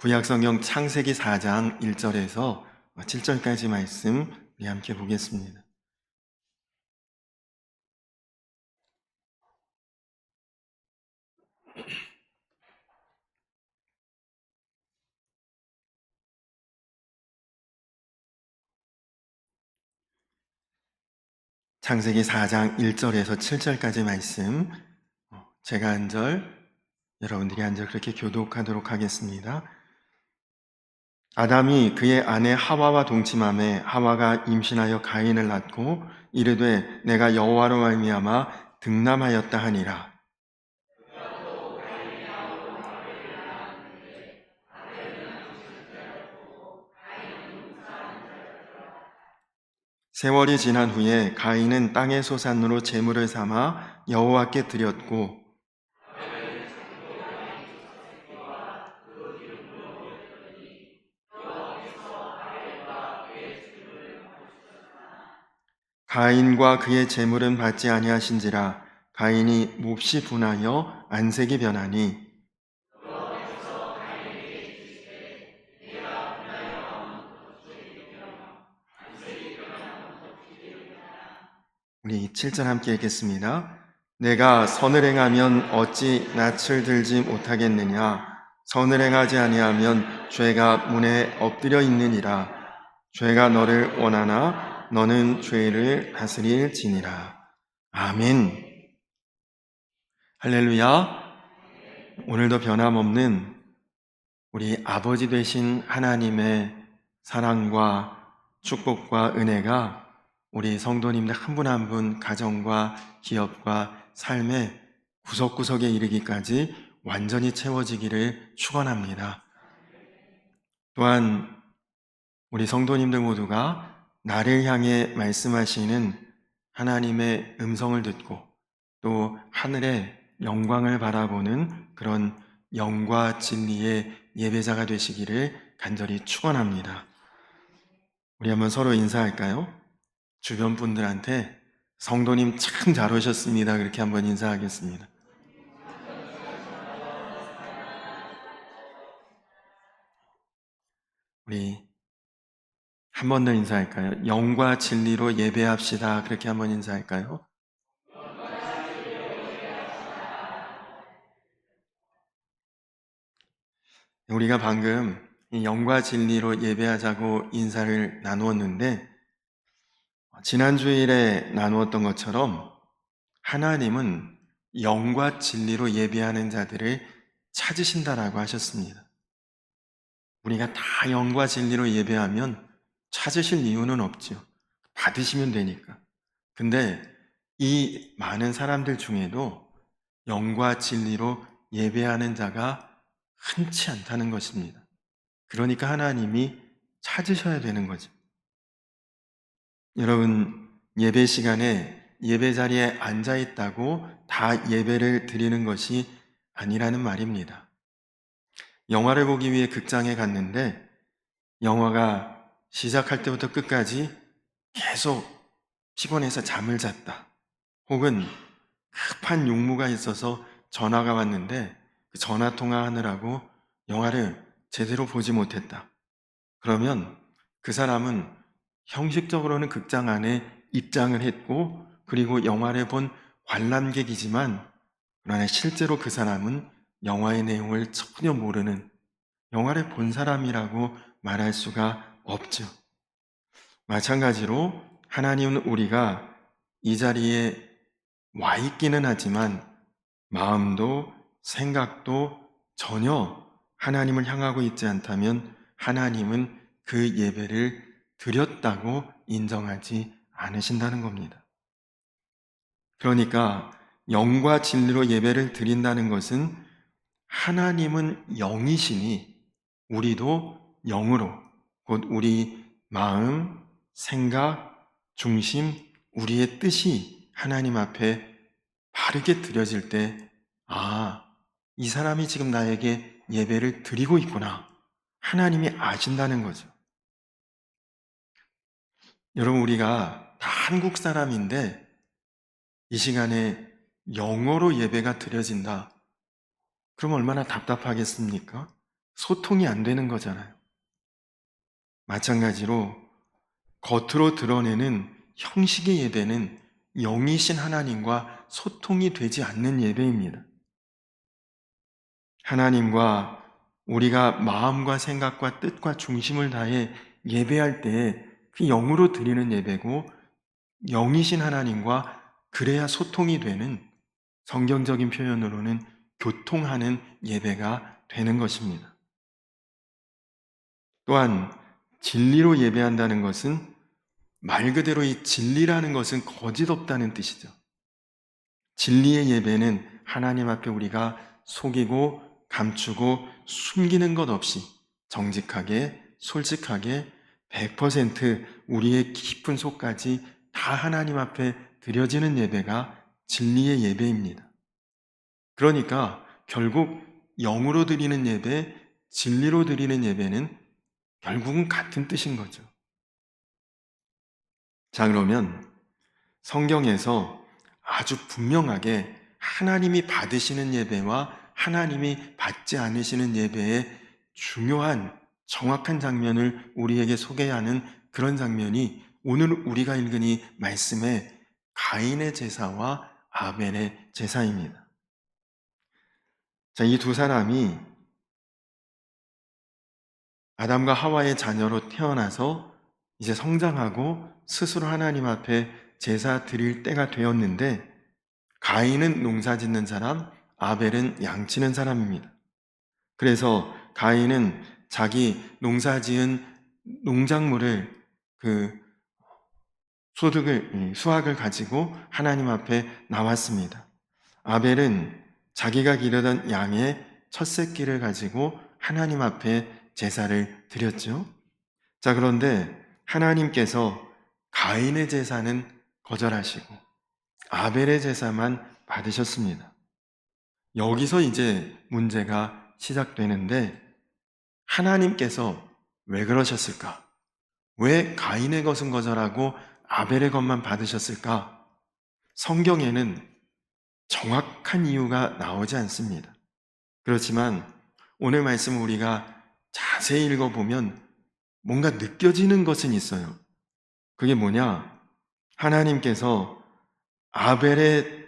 구약성경 창세기 4장 1절에서 7절까지 말씀 우리 함께 보겠습니다. 창세기 4장 1절에서 7절까지 말씀, 제가 한 절, 여러분들이 한 절 그렇게 교독하도록 하겠습니다. 아담이 그의 아내 하와와 동침하매 하와가 임신하여 가인을 낳고 이르되 내가 여호와로 말미암아 득남하였다 하니라. 세월이 지난 후에 가인은 땅의 소산으로 제물을 삼아 여호와께 드렸고 가인과 그의 제물은 받지 아니하신지라. 가인이 몹시 분하여 안색이 변하니 우리 7절 함께 읽겠습니다. 내가 선을 행하면 어찌 낯을 들지 못하겠느냐. 선을 행하지 아니하면 죄가 문에 엎드려 있느니라. 죄가 너를 원하나 너는 죄를 다스릴지니라. 아멘. 할렐루야. 오늘도 변함없는 우리 아버지 되신 하나님의 사랑과 축복과 은혜가 우리 성도님들 한 분 한 분 가정과 기업과 삶의 구석구석에 이르기까지 완전히 채워지기를 축원합니다. 또한 우리 성도님들 모두가 나를 향해 말씀하시는 하나님의 음성을 듣고 또 하늘의 영광을 바라보는 그런 영과 진리의 예배자가 되시기를 간절히 축원합니다. 우리 한번 서로 인사할까요? 주변 분들한테 성도님 참 잘 오셨습니다. 그렇게 한번 인사하겠습니다. 우리 한 번 더 인사할까요? 영과 진리로 예배합시다. 그렇게 한번 인사할까요? 우리가 방금 이 영과 진리로 예배하자고 인사를 나누었는데 지난 주일에 나누었던 것처럼 하나님은 영과 진리로 예배하는 자들을 찾으신다라고 하셨습니다. 우리가 다 영과 진리로 예배하면 찾으실 이유는 없죠. 받으시면 되니까. 근데 이 많은 사람들 중에도 영과 진리로 예배하는 자가 흔치 않다는 것입니다. 그러니까 하나님이 찾으셔야 되는 거죠. 여러분, 예배 시간에 예배 자리에 앉아 있다고 다 예배를 드리는 것이 아니라는 말입니다. 영화를 보기 위해 극장에 갔는데 영화가 시작할 때부터 끝까지 계속 피곤해서 잠을 잤다. 혹은 급한 용무가 있어서 전화가 왔는데 그 전화 통화하느라고 영화를 제대로 보지 못했다. 그러면 그 사람은 형식적으로는 극장 안에 입장을 했고 그리고 영화를 본 관람객이지만 그러나 실제로 그 사람은 영화의 내용을 전혀 모르는 영화를 본 사람이라고 말할 수가 없죠. 마찬가지로 하나님은 우리가 이 자리에 와 있기는 하지만 마음도 생각도 전혀 하나님을 향하고 있지 않다면 하나님은 그 예배를 드렸다고 인정하지 않으신다는 겁니다. 그러니까 영과 진리로 예배를 드린다는 것은 하나님은 영이시니 우리도 영으로 곧 우리 마음, 생각, 중심, 우리의 뜻이 하나님 앞에 바르게 드려질 때 이 사람이 지금 나에게 예배를 드리고 있구나. 하나님이 아신다는 거죠. 여러분, 우리가 다 한국 사람인데 이 시간에 영어로 예배가 드려진다. 그럼 얼마나 답답하겠습니까? 소통이 안 되는 거잖아요. 마찬가지로 겉으로 드러내는 형식의 예배는 영이신 하나님과 소통이 되지 않는 예배입니다. 하나님과 우리가 마음과 생각과 뜻과 중심을 다해 예배할 때에 그 영으로 드리는 예배고, 영이신 하나님과 그래야 소통이 되는, 성경적인 표현으로는 교통하는 예배가 되는 것입니다. 또한 진리로 예배한다는 것은 말 그대로 이 진리라는 것은 거짓 없다는 뜻이죠. 진리의 예배는 하나님 앞에 우리가 속이고 감추고 숨기는 것 없이 정직하게, 솔직하게 100% 우리의 깊은 속까지 다 하나님 앞에 드려지는 예배가 진리의 예배입니다. 그러니까 결국 영으로 드리는 예배, 진리로 드리는 예배는 결국은 같은 뜻인 거죠. 자, 그러면 성경에서 아주 분명하게 하나님이 받으시는 예배와 하나님이 받지 않으시는 예배의 중요한 정확한 장면을 우리에게 소개하는 그런 장면이 오늘 우리가 읽은 이 말씀의 가인의 제사와 아벨의 제사입니다. 자, 이 두 사람이 아담과 하와의 자녀로 태어나서 이제 성장하고 스스로 하나님 앞에 제사 드릴 때가 되었는데, 가인은 농사 짓는 사람, 아벨은 양 치는 사람입니다. 그래서 가인은 자기 농사 지은 농작물을, 수확을 가지고 하나님 앞에 나왔습니다. 아벨은 자기가 기르던 양의 첫 새끼를 가지고 하나님 앞에 제사를 드렸죠. 자, 그런데 하나님께서 가인의 제사는 거절하시고 아벨의 제사만 받으셨습니다. 여기서 이제 문제가 시작되는데, 하나님께서 왜 그러셨을까? 왜 가인의 것은 거절하고 아벨의 것만 받으셨을까? 성경에는 정확한 이유가 나오지 않습니다. 그렇지만 오늘 말씀 우리가 자세히 읽어보면 뭔가 느껴지는 것은 있어요. 그게 뭐냐? 하나님께서 아벨의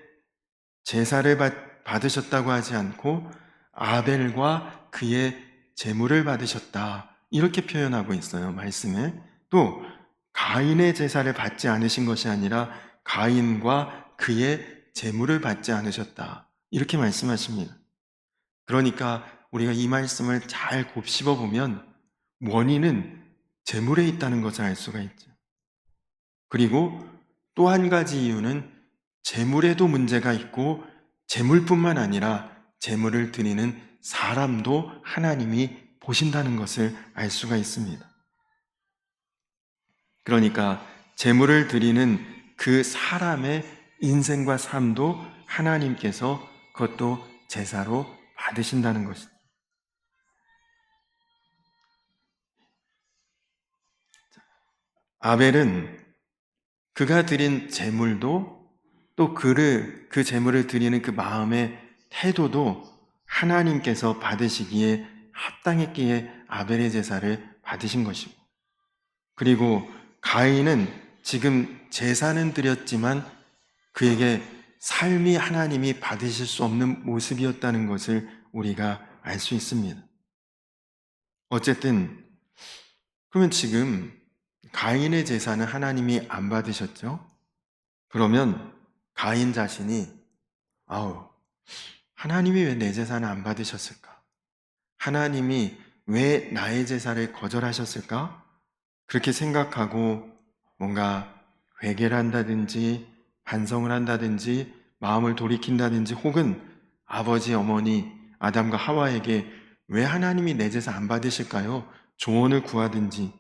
제사를 받으셨다고 하지 않고 아벨과 그의 제물을 받으셨다, 이렇게 표현하고 있어요, 말씀에. 또 가인의 제사를 받지 않으신 것이 아니라 가인과 그의 제물을 받지 않으셨다, 이렇게 말씀하십니다. 그러니까 우리가 이 말씀을 잘 곱씹어 보면 원인은 제물에 있다는 것을 알 수가 있죠. 그리고 또 한 가지 이유는 제물에도 문제가 있고, 제물뿐만 아니라 제물을 드리는 사람도 하나님이 보신다는 것을 알 수가 있습니다. 그러니까 제물을 드리는 그 사람의 인생과 삶도 하나님께서 그것도 제사로 받으신다는 것이죠. 아벨은 그가 드린 제물도, 또 그 제물을 드리는 그 마음의 태도도 하나님께서 받으시기에 합당했기에 아벨의 제사를 받으신 것이고, 그리고 가인은 지금 제사는 드렸지만 그에게 삶이 하나님이 받으실 수 없는 모습이었다는 것을 우리가 알 수 있습니다. 어쨌든 그러면 지금 가인의 제사는 하나님이 안 받으셨죠? 그러면 가인 자신이, 아우, 하나님이 왜 내 제사는 안 받으셨을까? 하나님이 왜 나의 제사를 거절하셨을까? 그렇게 생각하고 뭔가 회개를 한다든지 반성을 한다든지 마음을 돌이킨다든지, 혹은 아버지, 어머니 아담과 하와에게 왜 하나님이 내 제사 안 받으실까요? 조언을 구하든지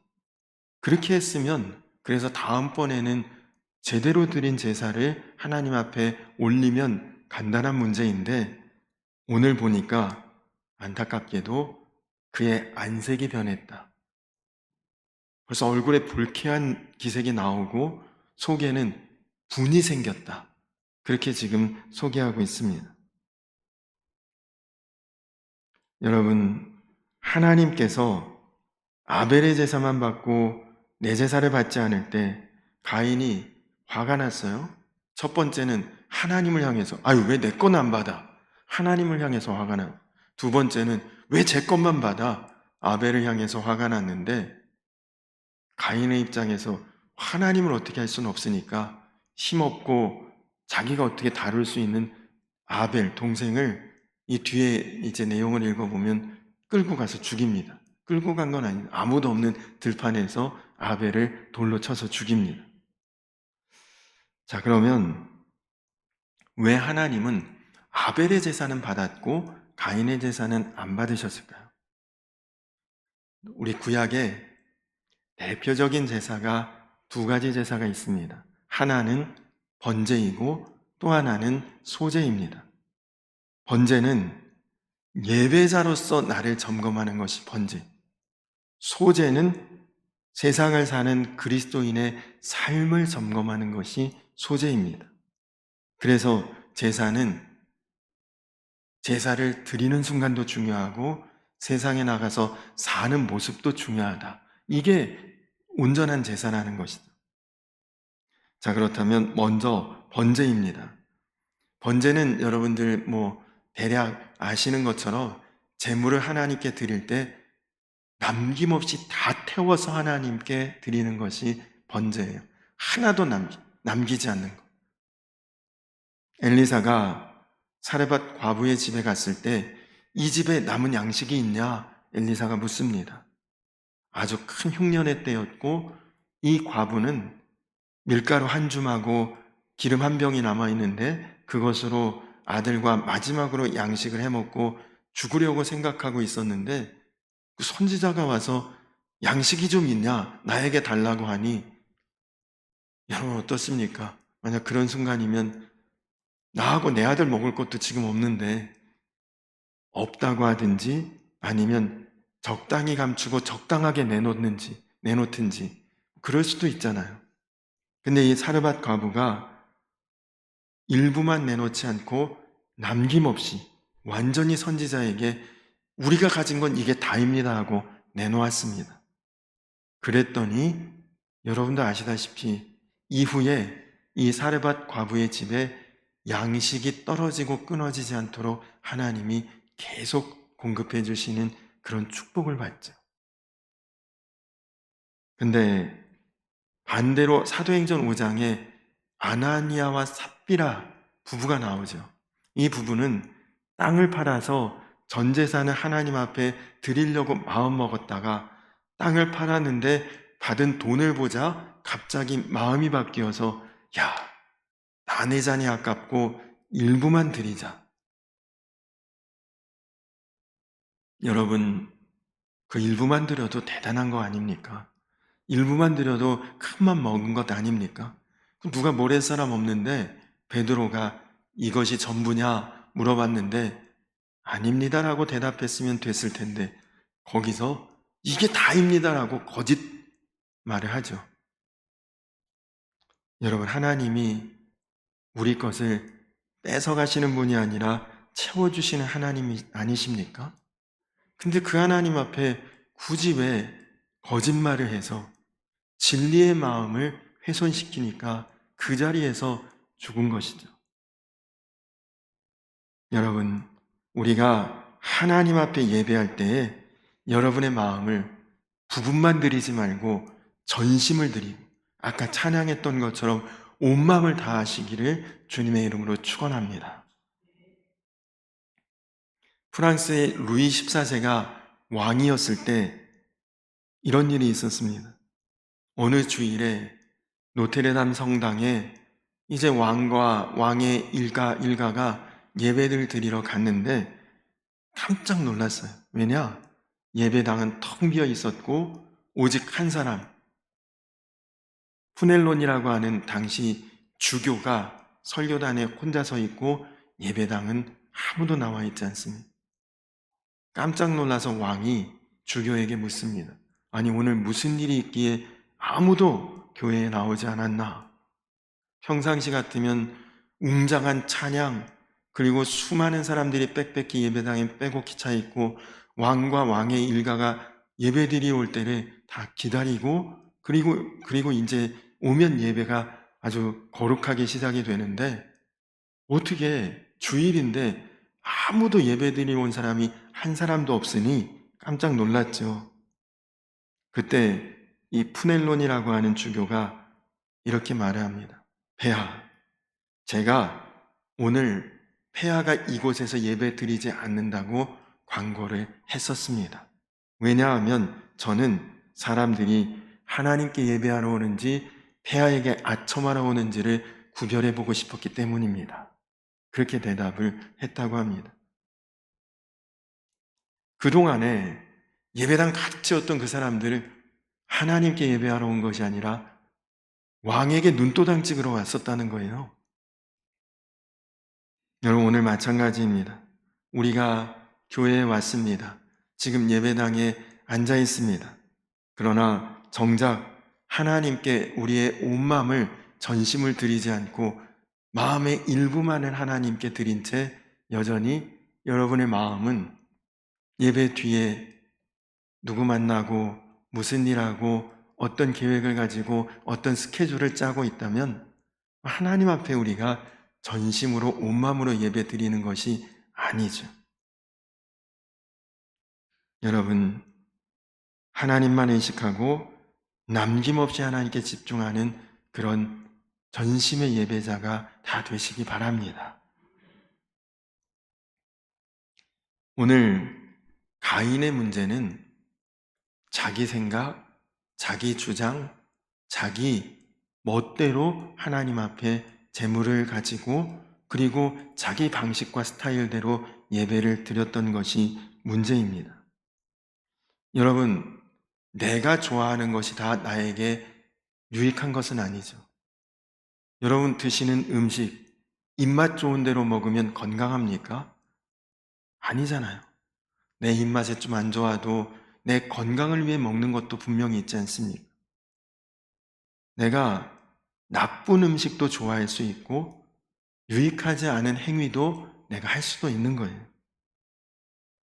그렇게 했으면, 그래서 다음번에는 제대로 드린 제사를 하나님 앞에 올리면 간단한 문제인데, 오늘 보니까 안타깝게도 그의 안색이 변했다. 벌써 얼굴에 불쾌한 기색이 나오고 속에는 분이 생겼다. 그렇게 지금 소개하고 있습니다. 여러분, 하나님께서 아벨의 제사만 받고 내 제사를 받지 않을 때 가인이 화가 났어요. 첫 번째는 하나님을 향해서 아유 왜 내 건 안 받아? 하나님을 향해서 화가 나. 두 번째는 왜 제 것만 받아? 아벨을 향해서 화가 났는데 가인의 입장에서 하나님을 어떻게 할 수는 없으니까 힘없고 자기가 어떻게 다룰 수 있는 아벨 동생을 이 뒤에 이제 내용을 읽어보면 끌고 가서 죽입니다. 끌고 간 건 아니에요. 아무도 없는 들판에서 아벨을 돌로 쳐서 죽입니다. 자, 그러면 왜 하나님은 아벨의 제사는 받았고 가인의 제사는 안 받으셨을까요? 우리 구약에 대표적인 제사가 두 가지 제사가 있습니다. 하나는 번제이고 또 하나는 소제입니다. 번제는 예배자로서 나를 점검하는 것이 번제. 소제는 세상을 사는 그리스도인의 삶을 점검하는 것이 소제입니다. 그래서 제사는 제사를 드리는 순간도 중요하고 세상에 나가서 사는 모습도 중요하다. 이게 온전한 제사라는 것이죠. 자, 그렇다면 먼저 번제입니다. 번제는 여러분들 대략 아시는 것처럼 제물을 하나님께 드릴 때 남김없이 다 태워서 하나님께 드리는 것이 번제예요. 하나도 남기지 않는 것. 엘리사가 사레밧 과부의 집에 갔을 때 이 집에 남은 양식이 있냐? 엘리사가 묻습니다. 아주 큰 흉년의 때였고 이 과부는 밀가루 한 줌하고 기름 한 병이 남아있는데 그것으로 아들과 마지막으로 양식을 해먹고 죽으려고 생각하고 있었는데 그 선지자가 와서 양식이 좀 있냐? 나에게 달라고 하니 여러분 어떻습니까? 만약 그런 순간이면 나하고 내 아들 먹을 것도 지금 없는데 없다고 하든지 아니면 적당히 감추고 적당하게 내놓든지 그럴 수도 있잖아요. 근데 이 사르밧 과부가 일부만 내놓지 않고 남김없이 완전히 선지자에게 우리가 가진 건 이게 다입니다 하고 내놓았습니다. 그랬더니 여러분도 아시다시피 이후에 이 사르밧 과부의 집에 양식이 떨어지고 끊어지지 않도록 하나님이 계속 공급해 주시는 그런 축복을 받죠. 근데 반대로 사도행전 5장에 아나니아와 삽비라 부부가 나오죠. 이 부부는 땅을 팔아서 전 재산을 하나님 앞에 드리려고 마음먹었다가 땅을 팔았는데 받은 돈을 보자 갑자기 마음이 바뀌어서 야, 나 내 잔이 아깝고 일부만 드리자. 여러분, 그 일부만 드려도 대단한 거 아닙니까? 일부만 드려도 큰 맘 먹은 것 아닙니까? 누가 모래 사람 없는데 베드로가 이것이 전부냐 물어봤는데 아닙니다라고 대답했으면 됐을 텐데 거기서 이게 다입니다라고 거짓 말을 하죠. 여러분, 하나님이 우리 것을 뺏어가시는 분이 아니라 채워주시는 하나님이 아니십니까? 근데 그 하나님 앞에 굳이 왜 거짓말을 해서 진리의 마음을 훼손시키니까 그 자리에서 죽은 것이죠. 여러분, 우리가 하나님 앞에 예배할 때에 여러분의 마음을 부분만 드리지 말고 전심을 드리고 아까 찬양했던 것처럼 온 마음을 다하시기를 주님의 이름으로 축원합니다. 프랑스의 루이 14세가 왕이었을 때 이런 일이 있었습니다. 어느 주일에 노트르담 성당에 이제 왕과 왕의 일가가 예배를 드리러 갔는데 깜짝 놀랐어요. 왜냐? 예배당은 텅 비어 있었고 오직 한 사람, 푸넬론이라고 하는 당시 주교가 설교단에 혼자 서 있고 예배당은 아무도 나와 있지 않습니다. 깜짝 놀라서 왕이 주교에게 묻습니다. 아니, 오늘 무슨 일이 있기에 아무도 교회에 나오지 않았나? 평상시 같으면 웅장한 찬양, 그리고 수많은 사람들이 빽빽히 예배당에 빼곡히 차 있고 왕과 왕의 일가가 예배드리러 올 때를 다 기다리고 그리고 이제 오면 예배가 아주 거룩하게 시작이 되는데 어떻게 주일인데 아무도 예배드리러 온 사람이 한 사람도 없으니 깜짝 놀랐죠. 그때 이 푸넬론이라고 하는 주교가 이렇게 말을 합니다. 폐하, 제가 오늘 폐하가 이곳에서 예배 드리지 않는다고 광고를 했었습니다. 왜냐하면 저는 사람들이 하나님께 예배하러 오는지 폐하에게 아첨하러 오는지를 구별해 보고 싶었기 때문입니다. 그렇게 대답을 했다고 합니다. 그동안에 예배당 가득 채웠던 그 사람들을 하나님께 예배하러 온 것이 아니라 왕에게 눈도장 찍으러 왔었다는 거예요. 여러분, 오늘 마찬가지입니다. 우리가 교회에 왔습니다. 지금 예배당에 앉아 있습니다. 그러나 정작 하나님께 우리의 온 마음을 전심을 드리지 않고 마음의 일부만을 하나님께 드린 채 여전히 여러분의 마음은 예배 뒤에 누구 만나고 무슨 일하고 어떤 계획을 가지고 어떤 스케줄을 짜고 있다면 하나님 앞에 우리가 전심으로 온 마음으로 예배 드리는 것이 아니죠. 여러분, 하나님만 의식하고 남김없이 하나님께 집중하는 그런 전심의 예배자가 다 되시기 바랍니다. 오늘 가인의 문제는 자기 생각, 자기 주장, 자기 멋대로 하나님 앞에 재물을 가지고 그리고 자기 방식과 스타일대로 예배를 드렸던 것이 문제입니다. 여러분, 내가 좋아하는 것이 다 나에게 유익한 것은 아니죠. 여러분 드시는 음식, 입맛 좋은 대로 먹으면 건강합니까? 아니잖아요. 내 입맛에 좀 안 좋아도 내 건강을 위해 먹는 것도 분명히 있지 않습니까? 내가 나쁜 음식도 좋아할 수 있고 유익하지 않은 행위도 내가 할 수도 있는 거예요.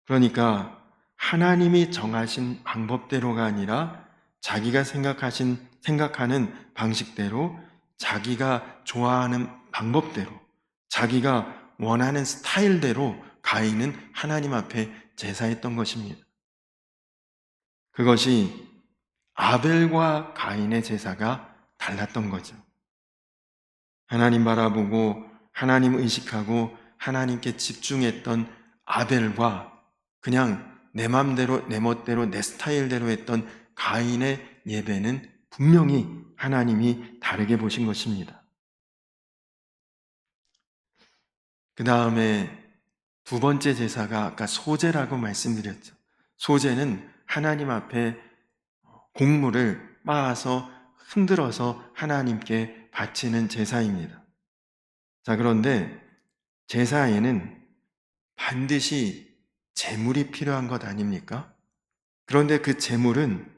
그러니까 하나님이 정하신 방법대로가 아니라 자기가 생각하는 방식대로 자기가 좋아하는 방법대로 자기가 원하는 스타일대로 가인은 하나님 앞에 제사했던 것입니다. 그것이 아벨과 가인의 제사가 달랐던 거죠. 하나님 바라보고 하나님 의식하고 하나님께 집중했던 아벨과 그냥 내 맘대로 내 멋대로 내 스타일대로 했던 가인의 예배는 분명히 하나님이 다르게 보신 것입니다. 그 다음에 두 번째 제사가 아까 소제라고 말씀드렸죠. 소제는 하나님 앞에 곡물을 빻아서 흔들어서 하나님께 바치는 제사입니다. 자, 그런데 제사에는 반드시 제물이 필요한 것 아닙니까? 그런데 그 제물은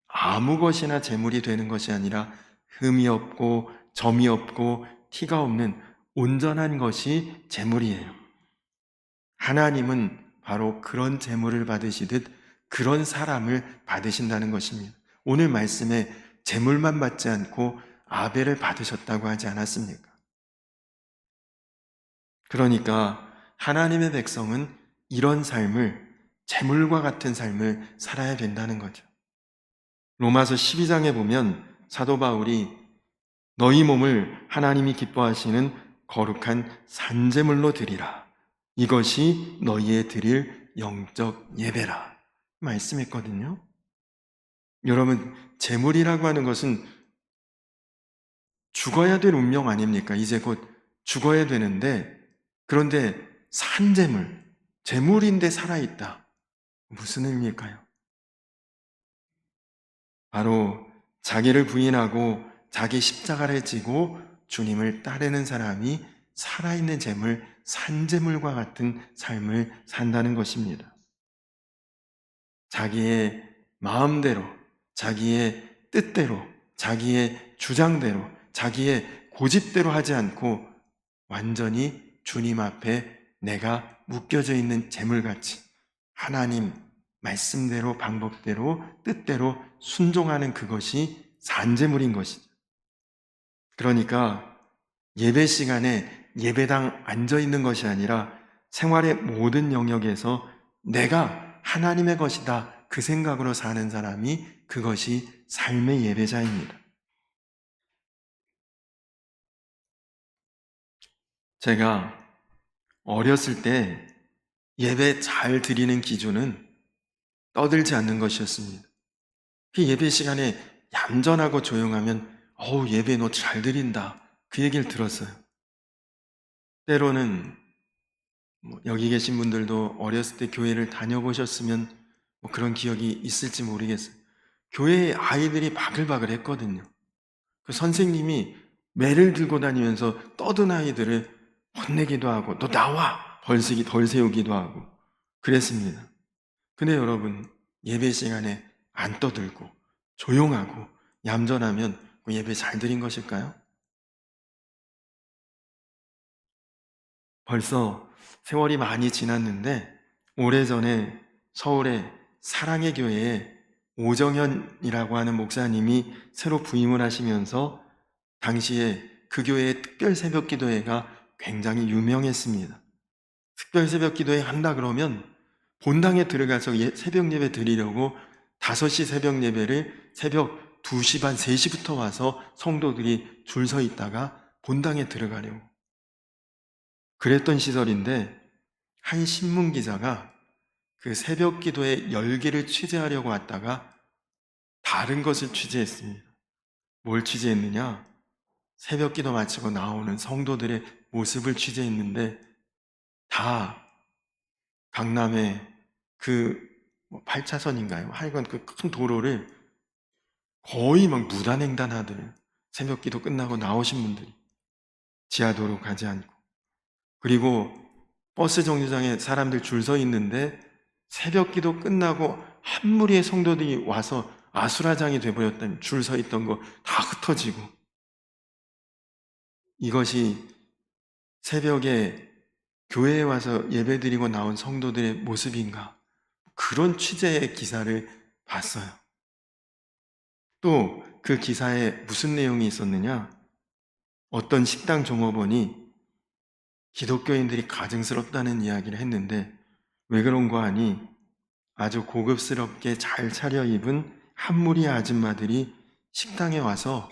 아무 것이나 제물이 되는 것이 아니라 흠이 없고 점이 없고 티가 없는 온전한 것이 제물이에요. 하나님은 바로 그런 제물을 받으시듯 그런 사람을 받으신다는 것입니다. 오늘 말씀에 제물만 받지 않고 아벨을 받으셨다고 하지 않았습니까? 그러니까 하나님의 백성은 이런 삶을, 제물과 같은 삶을 살아야 된다는 거죠. 로마서 12장에 보면 사도 바울이 너희 몸을 하나님이 기뻐하시는 거룩한 산제물로 드리라. 이것이 너희의 드릴 영적 예배라. 말씀했거든요. 여러분, 제물이라고 하는 것은 죽어야 될 운명 아닙니까? 이제 곧 죽어야 되는데, 그런데 산제물, 제물인데 살아있다. 무슨 의미일까요? 바로 자기를 부인하고 자기 십자가를 지고 주님을 따르는 사람이 살아있는 제물, 산제물과 같은 삶을 산다는 것입니다. 자기의 마음대로, 자기의 뜻대로, 자기의 주장대로, 자기의 고집대로 하지 않고 완전히 주님 앞에 내가 묶여져 있는 제물같이 하나님, 말씀대로, 방법대로, 뜻대로 순종하는 그것이 산제물인 것이죠. 그러니까 예배 시간에 예배당 앉아 있는 것이 아니라 생활의 모든 영역에서 내가 하나님의 것이다, 그 생각으로 사는 사람이 그것이 삶의 예배자입니다. 제가 어렸을 때 예배 잘 드리는 기준은 떠들지 않는 것이었습니다. 그 예배 시간에 얌전하고 조용하면 예배 너 잘 드린다, 그 얘기를 들었어요. 때로는 여기 계신 분들도 어렸을 때 교회를 다녀보셨으면 그런 기억이 있을지 모르겠어요. 교회에 아이들이 바글바글 했거든요. 그 선생님이 매를 들고 다니면서 떠든 아이들을 혼내기도 하고 너 나와! 덜 세우기도 하고 그랬습니다. 근데 여러분, 예배 시간에 안 떠들고 조용하고 얌전하면 그 예배 잘 드린 것일까요? 벌써 세월이 많이 지났는데 오래전에 서울의 사랑의 교회에 오정현이라고 하는 목사님이 새로 부임을 하시면서 당시에 그 교회의 특별 새벽 기도회가 굉장히 유명했습니다. 특별 새벽 기도회 한다 그러면 본당에 들어가서 새벽 예배 드리려고 5시 새벽 예배를 새벽 2시 반, 3시부터 와서 성도들이 줄 서 있다가 본당에 들어가려고. 그랬던 시절인데 한 신문 기자가 그 새벽 기도의 열기를 취재하려고 왔다가 다른 것을 취재했습니다. 뭘 취재했느냐? 새벽 기도 마치고 나오는 성도들의 모습을 취재했는데 다 강남의 그 8차선인가요? 하여간 그 큰 도로를 거의 막 무단횡단하더래요. 새벽 기도 끝나고 나오신 분들이 지하도로 가지 않고. 그리고 버스 정류장에 사람들 줄 서 있는데 새벽 기도 끝나고 한 무리의 성도들이 와서 아수라장이 돼버렸다면 줄 서 있던 거 다 흩어지고. 이것이 새벽에 교회에 와서 예배드리고 나온 성도들의 모습인가? 그런 취재의 기사를 봤어요. 또 그 기사에 무슨 내용이 있었느냐? 어떤 식당 종업원이 기독교인들이 가증스럽다는 이야기를 했는데 왜 그런가 하니 아주 고급스럽게 잘 차려입은 한 무리의 아줌마들이 식당에 와서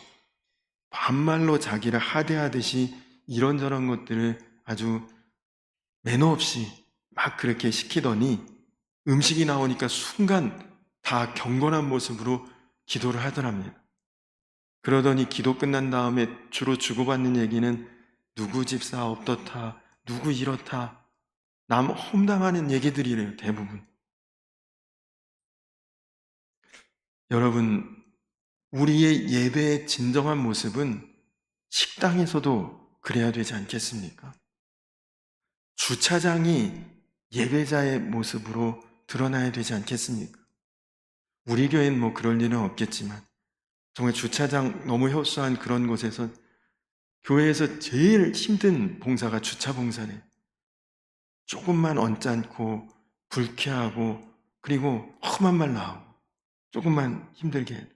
반말로 자기를 하대하듯이 이런저런 것들을 아주 매너 없이 막 그렇게 시키더니 음식이 나오니까 순간 다 경건한 모습으로 기도를 하더랍니다. 그러더니 기도 끝난 다음에 주로 주고받는 얘기는 누구 집사 어떻다, 누구 이렇다, 남 험담하는 얘기들이래요, 대부분. 여러분, 우리의 예배의 진정한 모습은 식당에서도 그래야 되지 않겠습니까? 주차장이 예배자의 모습으로 드러나야 되지 않겠습니까? 우리 교회는 그럴 일은 없겠지만 정말 주차장 너무 협소한 그런 곳에서 교회에서 제일 힘든 봉사가 주차 봉사래. 조금만 언짢고 불쾌하고 그리고 험한 말 나오고 조금만 힘들게 해도.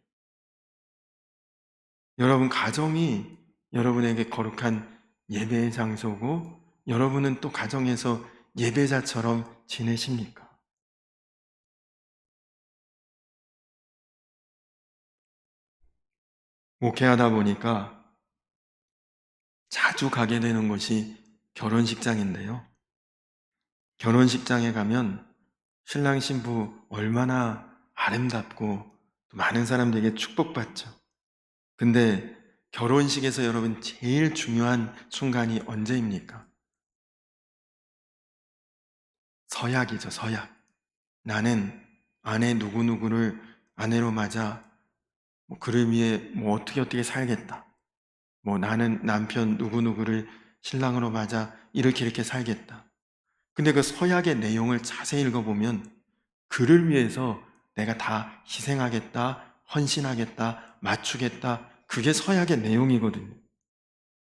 여러분 가정이 여러분에게 거룩한 예배의 장소고 여러분은 또 가정에서 예배자처럼 지내십니까? 목회하다 보니까 자주 가게 되는 곳이 결혼식장인데요. 결혼식장에 가면 신랑 신부 얼마나 아름답고 많은 사람들에게 축복받죠. 근데 결혼식에서 여러분 제일 중요한 순간이 언제입니까? 서약이죠, 서약. 나는 아내 누구누구를 아내로 맞아 그를 위해 어떻게 살겠다. 나는 남편 누구누구를 신랑으로 맞아 이렇게 살겠다. 근데 그 서약의 내용을 자세히 읽어보면 그를 위해서 내가 다 희생하겠다, 헌신하겠다, 맞추겠다. 그게 서약의 내용이거든요.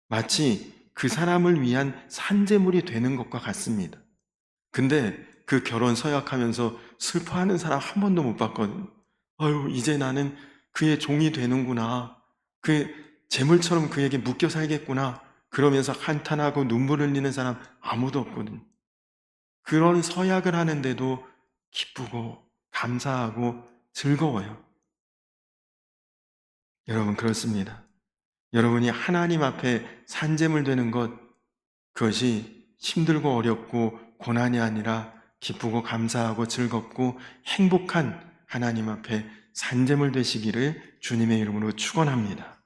마치 그 사람을 위한 산제물이 되는 것과 같습니다. 근데 그 결혼 서약하면서 슬퍼하는 사람 한 번도 못 봤거든요. 아유, 이제 나는 그의 종이 되는구나. 그 재물처럼 그에게 묶여 살겠구나. 그러면서 한탄하고 눈물 흘리는 사람 아무도 없거든요. 그런 서약을 하는데도 기쁘고 감사하고 즐거워요. 여러분, 그렇습니다. 여러분이 하나님 앞에 산재물 되는 것, 그것이 힘들고 어렵고 고난이 아니라 기쁘고 감사하고 즐겁고 행복한 하나님 앞에 산재물 되시기를 주님의 이름으로 축원합니다.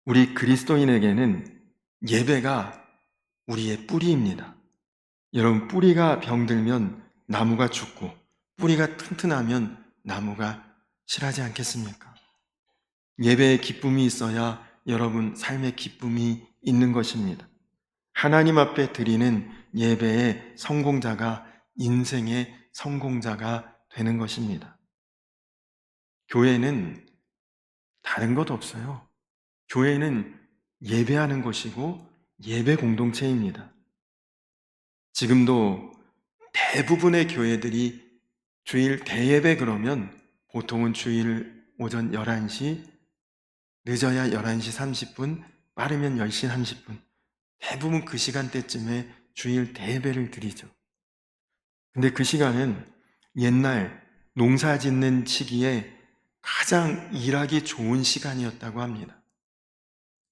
우리 그리스도인에게는 예배가 우리의 뿌리입니다. 여러분, 뿌리가 병들면 나무가 죽고 뿌리가 튼튼하면 나무가 실하지 않겠습니까? 예배의 기쁨이 있어야 여러분 삶의 기쁨이 있는 것입니다. 하나님 앞에 드리는 예배의 성공자가 인생의 성공자가 되는 것입니다. 교회는 다른 것 없어요. 교회는 예배하는 것이고 예배 공동체입니다. 지금도 대부분의 교회들이 주일 대예배 그러면 보통은 주일 오전 11시, 늦어야 11시 30분, 빠르면 10시 30분. 대부분 그 시간대쯤에 주일 대예배를 드리죠. 근데 그 시간은 옛날 농사 짓는 시기에 가장 일하기 좋은 시간이었다고 합니다.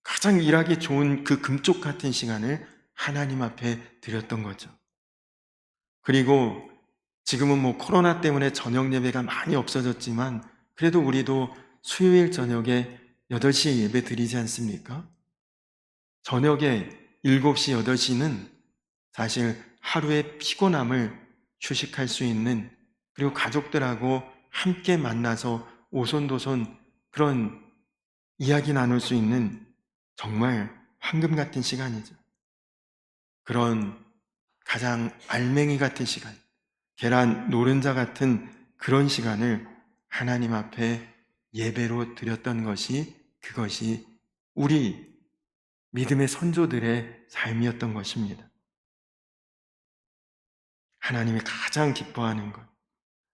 가장 일하기 좋은 그 금쪽 같은 시간을 하나님 앞에 드렸던 거죠. 그리고 지금은 뭐 코로나 때문에 저녁 예배가 많이 없어졌지만 그래도 우리도 수요일 저녁에 8시에 예배 드리지 않습니까? 저녁에 7시, 8시는 사실 하루의 피곤함을 휴식할 수 있는, 그리고 가족들하고 함께 만나서 오손도손 그런 이야기 나눌 수 있는 정말 황금 같은 시간이죠. 그런 가장 알맹이 같은 시간, 계란 노른자 같은 그런 시간을 하나님 앞에 예배로 드렸던 것이, 그것이 우리 믿음의 선조들의 삶이었던 것입니다. 하나님이 가장 기뻐하는 것,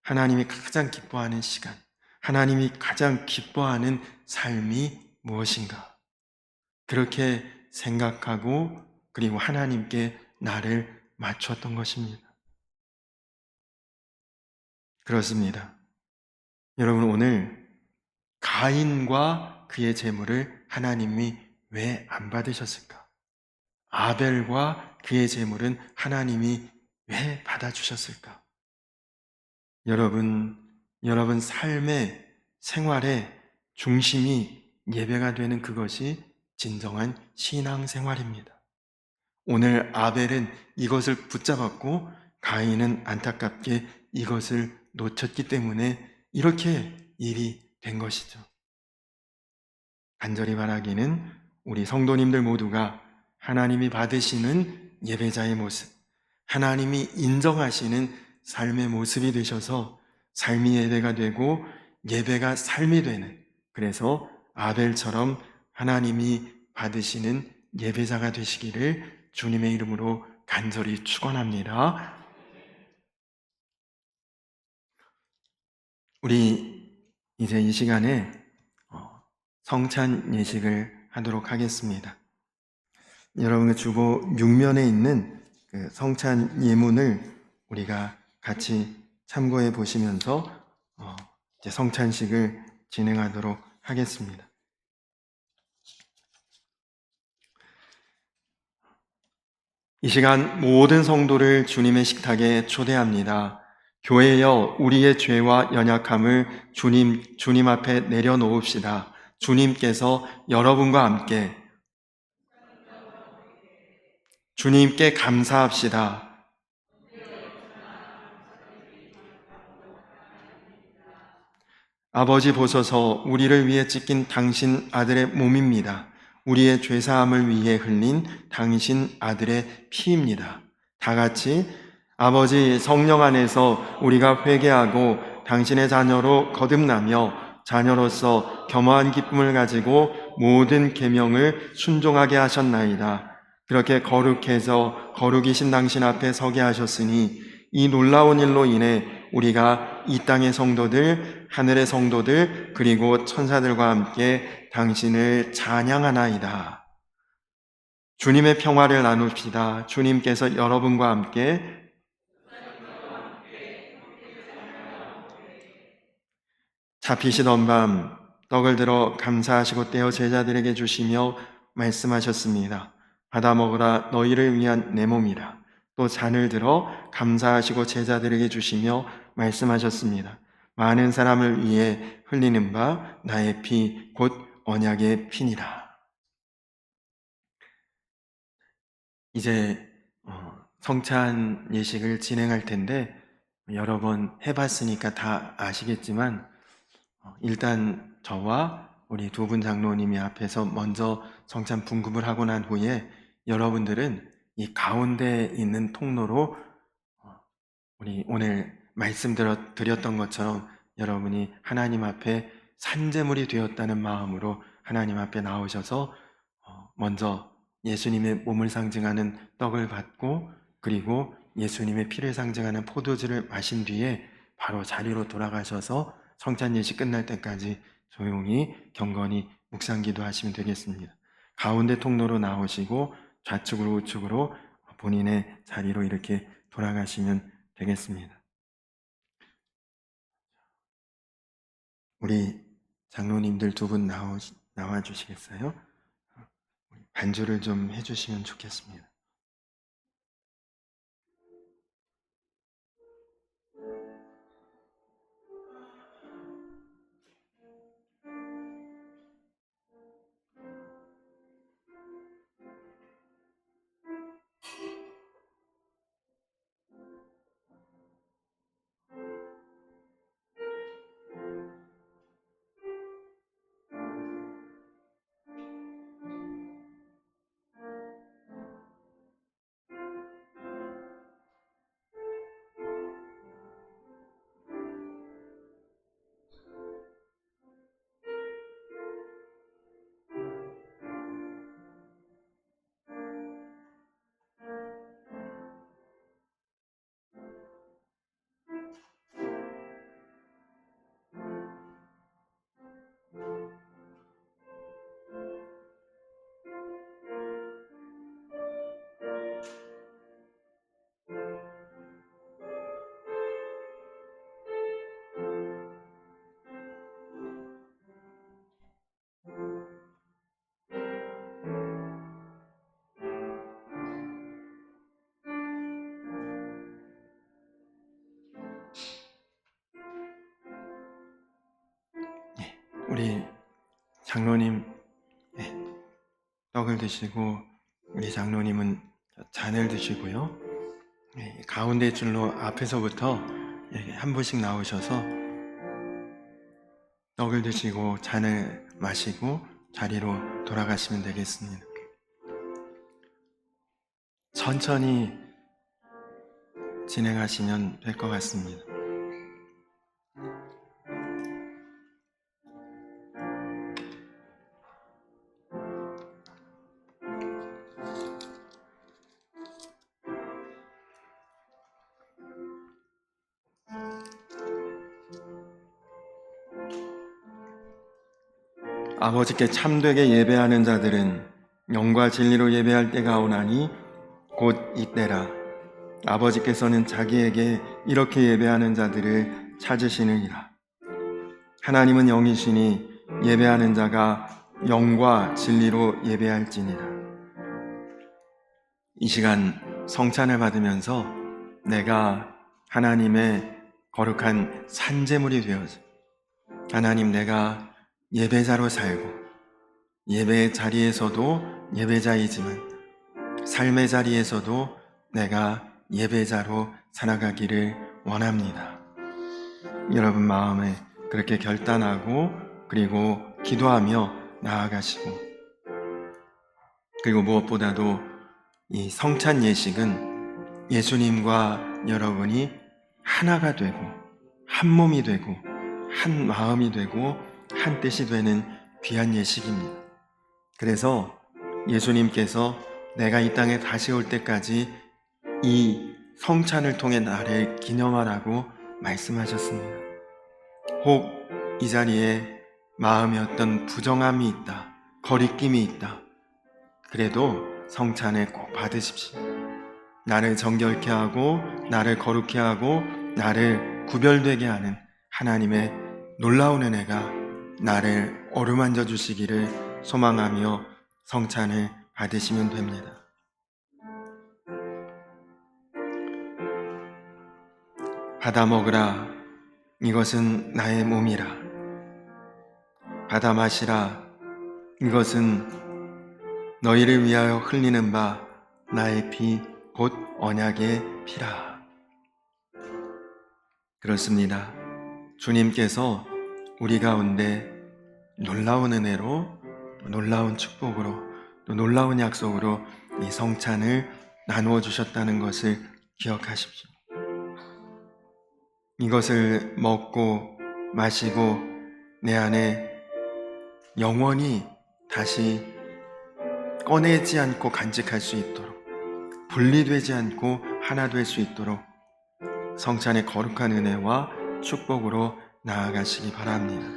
하나님이 가장 기뻐하는 시간, 하나님이 가장 기뻐하는 삶이 무엇인가? 그렇게 생각하고 그리고 하나님께 나를 맞췄던 것입니다. 그렇습니다. 여러분, 오늘 가인과 그의 제물을 하나님이 왜 안 받으셨을까? 아벨과 그의 제물은 하나님이 왜 받아주셨을까? 여러분 삶의 생활의 중심이 예배가 되는 그것이 진정한 신앙생활입니다. 오늘 아벨은 이것을 붙잡았고 가인은 안타깝게 이것을 놓쳤기 때문에 이렇게 일이 된 것이죠. 간절히 바라기는 우리 성도님들 모두가 하나님이 받으시는 예배자의 모습, 하나님이 인정하시는 삶의 모습이 되셔서 삶이 예배가 되고 예배가 삶이 되는, 그래서 아벨처럼 하나님이 받으시는 예배자가 되시기를 주님의 이름으로 간절히 축원합니다. 우리 이제 이 시간에 성찬 예식을 하도록 하겠습니다. 여러분의 주보 6면에 있는 그 성찬 예문을 우리가 같이 참고해 보시면서 이제 성찬식을 진행하도록 하겠습니다. 이 시간 모든 성도를 주님의 식탁에 초대합니다. 교회여, 우리의 죄와 연약함을 주님 앞에 내려놓읍시다. 주님께서 여러분과 함께, 주님께 감사합시다. 아버지 보소서, 우리를 위해 찢긴 당신 아들의 몸입니다. 우리의 죄사함을 위해 흘린 당신 아들의 피입니다. 다 같이 아버지, 성령 안에서 우리가 회개하고 당신의 자녀로 거듭나며 자녀로서 겸허한 기쁨을 가지고 모든 계명을 순종하게 하셨나이다. 그렇게 거룩해서 거룩이신 당신 앞에 서게 하셨으니 이 놀라운 일로 인해 우리가 이 땅의 성도들, 하늘의 성도들, 그리고 천사들과 함께 당신을 찬양하나이다. 주님의 평화를 나눕시다. 주님께서 여러분과 함께 잡히시던 밤 떡을 들어 감사하시고 떼어 제자들에게 주시며 말씀하셨습니다. 받아 먹으라, 너희를 위한 내 몸이라. 또 잔을 들어 감사하시고 제자들에게 주시며 말씀하셨습니다. 많은 사람을 위해 흘리는 바 나의 피, 곧 언약의 피니라. 이제 성찬 예식을 진행할 텐데 여러 번 해봤으니까 다 아시겠지만 일단 저와 우리 두 분 장로님이 앞에서 먼저 성찬 분급을 하고 난 후에 여러분들은 이 가운데 있는 통로로 우리 오늘 말씀드렸던 것처럼 여러분이 하나님 앞에 산제물이 되었다는 마음으로 하나님 앞에 나오셔서 먼저 예수님의 몸을 상징하는 떡을 받고 그리고 예수님의 피를 상징하는 포도주를 마신 뒤에 바로 자리로 돌아가셔서 성찬 예식 끝날 때까지 조용히 경건히 묵상기도 하시면 되겠습니다. 가운데 통로로 나오시고 좌측으로 우측으로 본인의 자리로 이렇게 돌아가시면 되겠습니다. 우리 장로님들 두 분 나와 주시겠어요? 반주를 좀 해주시면 좋겠습니다. 우리 장로님 떡을 드시고 우리 장로님은 잔을 드시고요. 가운데 줄로 앞에서부터 한 분씩 나오셔서 떡을 드시고 잔을 마시고 자리로 돌아가시면 되겠습니다. 천천히 진행하시면 될 것 같습니다. 아버지께 참되게 예배하는 자들은 영과 진리로 예배할 때가 오나니 곧 이때라. 아버지께서는 자기에게 이렇게 예배하는 자들을 찾으시느니라. 하나님은 영이시니 예배하는 자가 영과 진리로 예배할지니라. 이 시간 성찬을 받으면서 내가 하나님의 거룩한 산제물이 되어서 하나님, 내가 예배자로 살고 예배의 자리에서도 예배자이지만 삶의 자리에서도 내가 예배자로 살아가기를 원합니다. 여러분 마음에 그렇게 결단하고 그리고 기도하며 나아가시고, 그리고 무엇보다도 이 성찬 예식은 예수님과 여러분이 하나가 되고 한 몸이 되고 한 마음이 되고 한 뜻이 되는 귀한 예식입니다. 그래서 예수님께서 내가 이 땅에 다시 올 때까지 이 성찬을 통해 나를 기념하라고 말씀하셨습니다. 혹 이 자리에 마음에 어떤 부정함이 있다, 거리낌이 있다. 그래도 성찬을 꼭 받으십시오. 나를 정결케 하고 나를 거룩케 하고 나를 구별되게 하는 하나님의 놀라운 은혜가 나를 어루만져 주시기를 소망하며 성찬을 받으시면 됩니다. 받아 먹으라. 이것은 나의 몸이라. 받아 마시라. 이것은 너희를 위하여 흘리는 바 나의 피 곧 언약의 피라. 그렇습니다. 주님께서 우리 가운데 놀라운 은혜로, 놀라운 축복으로, 또 놀라운 약속으로 이 성찬을 나누어 주셨다는 것을 기억하십시오. 이것을 먹고 마시고 내 안에 영원히 다시 꺼내지 않고 간직할 수 있도록, 분리되지 않고 하나 될 수 있도록 성찬의 거룩한 은혜와 축복으로 나아가시기 바랍니다.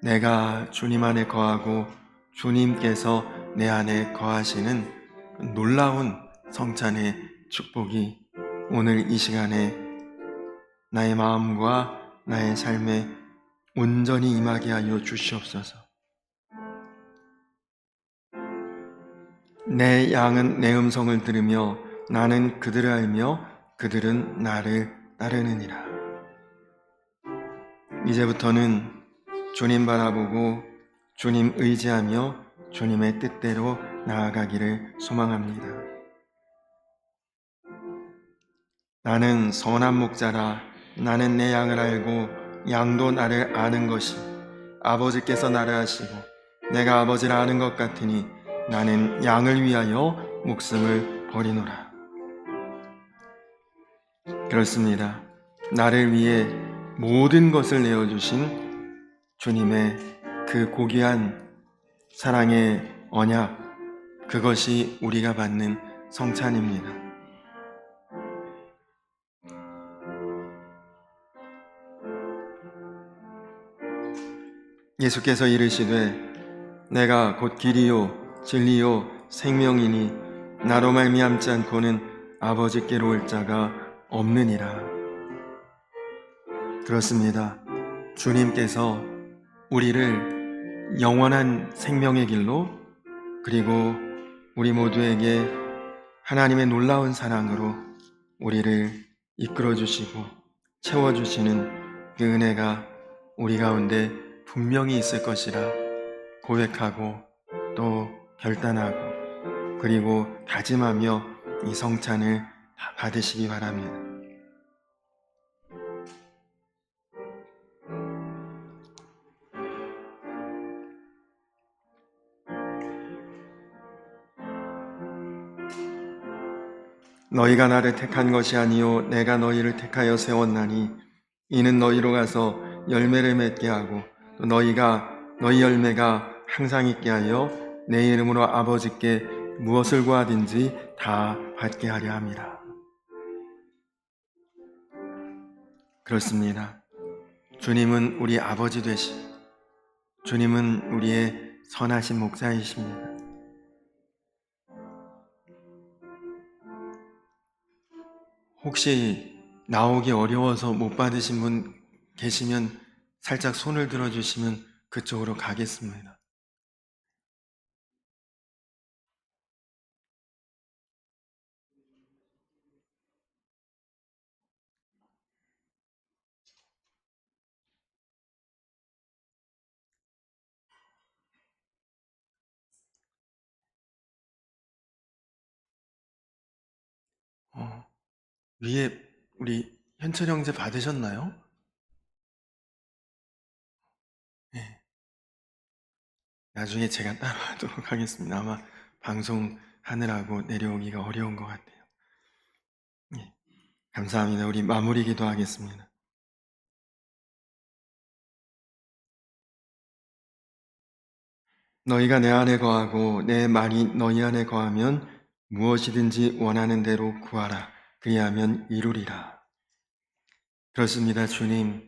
내가 주님 안에 거하고 주님께서 내 안에 거하시는 놀라운 성찬의 축복이 오늘 이 시간에 나의 마음과 나의 삶에 온전히 임하게 하여 주시옵소서. 내 양은 내 음성을 들으며 나는 그들을 알며 그들은 나를 따르느니라. 이제부터는 주님 바라보고 주님 의지하며 주님의 뜻대로 나아가기를 소망합니다. 나는 선한 목자라. 나는 내 양을 알고 양도 나를 아는 것이 아버지께서 나를 아시고 내가 아버지를 아는 것 같으니 나는 양을 위하여 목숨을 버리노라. 그렇습니다. 나를 위해 모든 것을 내어주신 주님의 그 고귀한 사랑의 언약, 그것이 우리가 받는 성찬입니다. 예수께서 이르시되 내가 곧 길이요 진리요 생명이니 나로 말미암지 않고는 아버지께로 올 자가 없느니라. 그렇습니다. 주님께서 우리를 영원한 생명의 길로, 그리고 우리 모두에게 하나님의 놀라운 사랑으로 우리를 이끌어 주시고 채워 주시는 그 은혜가 우리 가운데 분명히 있을 것이라 고백하고 또 결단하고 그리고 다짐하며 이 성찬을 받으시기 바랍니다. 너희가 나를 택한 것이 아니요 내가 너희를 택하여 세웠나니 이는 너희로 가서 열매를 맺게 하고 또 너희 열매가 항상 있게 하여 내 이름으로 아버지께 무엇을 구하든지 다 받게 하려 함이라. 그렇습니다. 주님은 우리 아버지 되시고 주님은 우리의 선하신 목자이십니다. 혹시 나오기 어려워서 못 받으신 분 계시면 살짝 손을 들어주시면 그쪽으로 가겠습니다. 위에 우리 현철 형제 받으셨나요? 네. 나중에 제가 따라하도록 하겠습니다. 아마 방송하느라고 내려오기가 어려운 것 같아요. 네. 감사합니다. 우리 마무리 기도하겠습니다. 너희가 내 안에 거하고 내 말이 너희 안에 거하면 무엇이든지 원하는 대로 구하라. 그리하면 이루리라. 그렇습니다. 주님,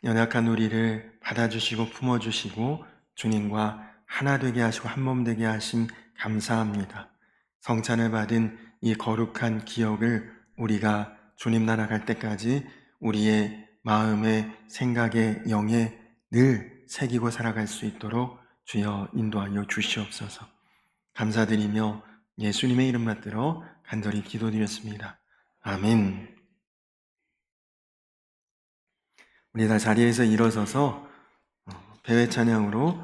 연약한 우리를 받아주시고 품어주시고 주님과 하나 되게 하시고 한 몸 되게 하심 감사합니다. 성찬을 받은 이 거룩한 기억을 우리가 주님 나라 갈 때까지 우리의 마음에, 생각에, 영에 늘 새기고 살아갈 수 있도록 주여 인도하여 주시옵소서. 감사드리며 예수님의 이름 받들어 간절히 기도드렸습니다. 아멘. 우리 다 자리에서 일어서서 배회 찬양으로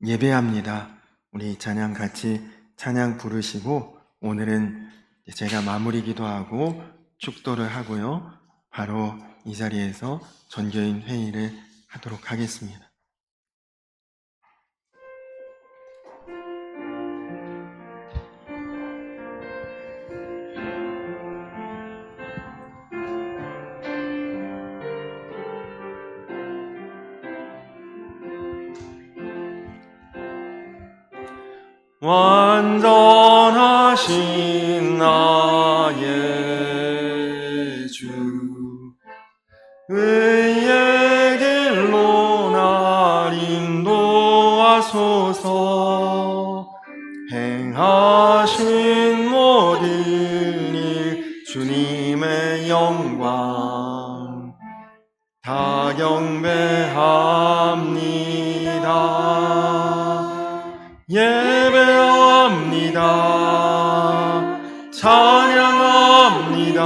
예배합니다. 우리 찬양 같이 찬양 부르시고 오늘은 제가 마무리 기도하고 축도를 하고요. 바로 이 자리에서 전교인 회의를 하도록 하겠습니다. 완전하신 나의 주 의의 길로 날 인도하소서. 행하신 모든 일 주님의 영광 다 경배합니다. 예배합니다. 찬양합니다.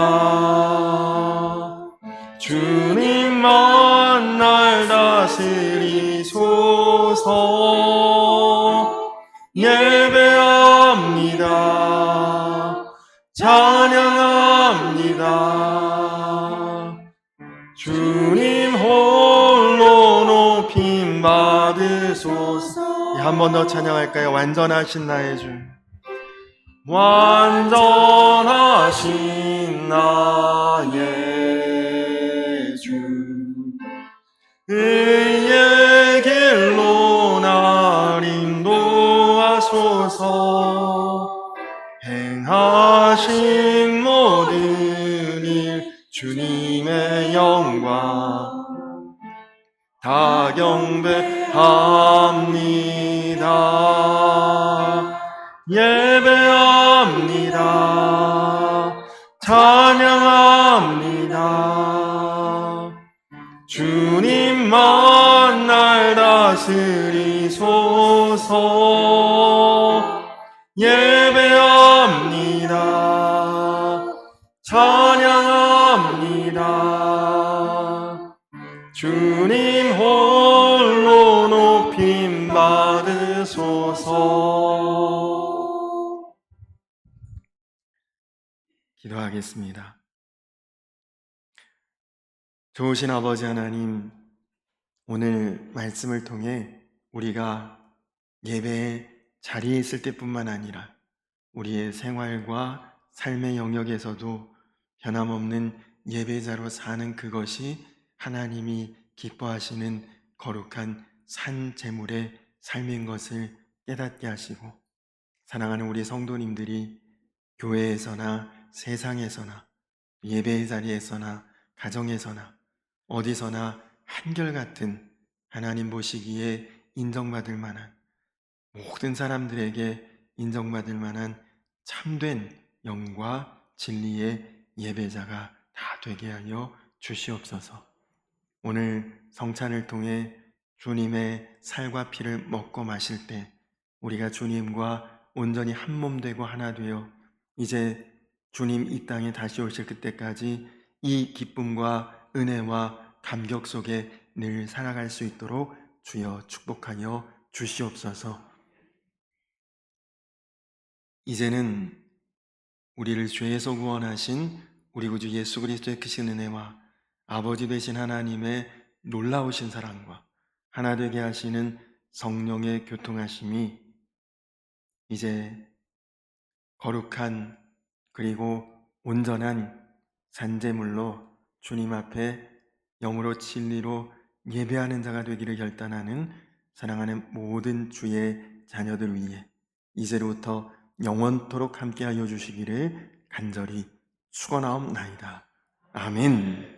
주님만 날 다스리소서. 예배합니다. 찬양합니다. 주님 홀로 높임 받으소서. 한 번 더 찬양할까요? 완전하신 나의 주, 완전하신 나의 주 의의 길로 날 인도하소서. 행하신 모든 일 주님의 영광 다 경배합니다. 예배합니다. 찬양합니다. 주님만 날 다스리소서. 예배합니다. 찬양합니다. 주님 홀로 높임 받으소서. 기도하겠습니다. 좋으신 아버지 하나님, 오늘 말씀을 통해 우리가 예배의 자리에 있을 때뿐만 아니라 우리의 생활과 삶의 영역에서도 변함없는 예배자로 사는 그것이 하나님이 기뻐하시는 거룩한 산 제물의 삶인 것을 깨닫게 하시고, 사랑하는 우리 성도님들이 교회에서나 세상에서나 예배의 자리에서나 가정에서나 어디서나 한결같은 하나님 보시기에 인정받을 만한, 모든 사람들에게 인정받을 만한 참된 영과 진리의 예배자가 다 되게 하여 주시옵소서. 오늘 성찬을 통해 주님의 살과 피를 먹고 마실 때 우리가 주님과 온전히 한 몸 되고 하나 되어 이제 주님 이 땅에 다시 오실 그때까지 이 기쁨과 은혜와 감격 속에 늘 살아갈 수 있도록 주여 축복하여 주시옵소서. 이제는 우리를 죄에서 구원하신 우리 구주 예수 그리스도의 크신 은혜와 아버지 되신 하나님의 놀라우신 사랑과 하나 되게 하시는 성령의 교통하심이 이제 거룩한 그리고 온전한 산제물로 주님 앞에 영으로 진리로 예배하는 자가 되기를 결단하는 사랑하는 모든 주의 자녀들 위해 이제로부터 영원토록 함께하여 주시기를 간절히 축원하옵나이다. 아멘.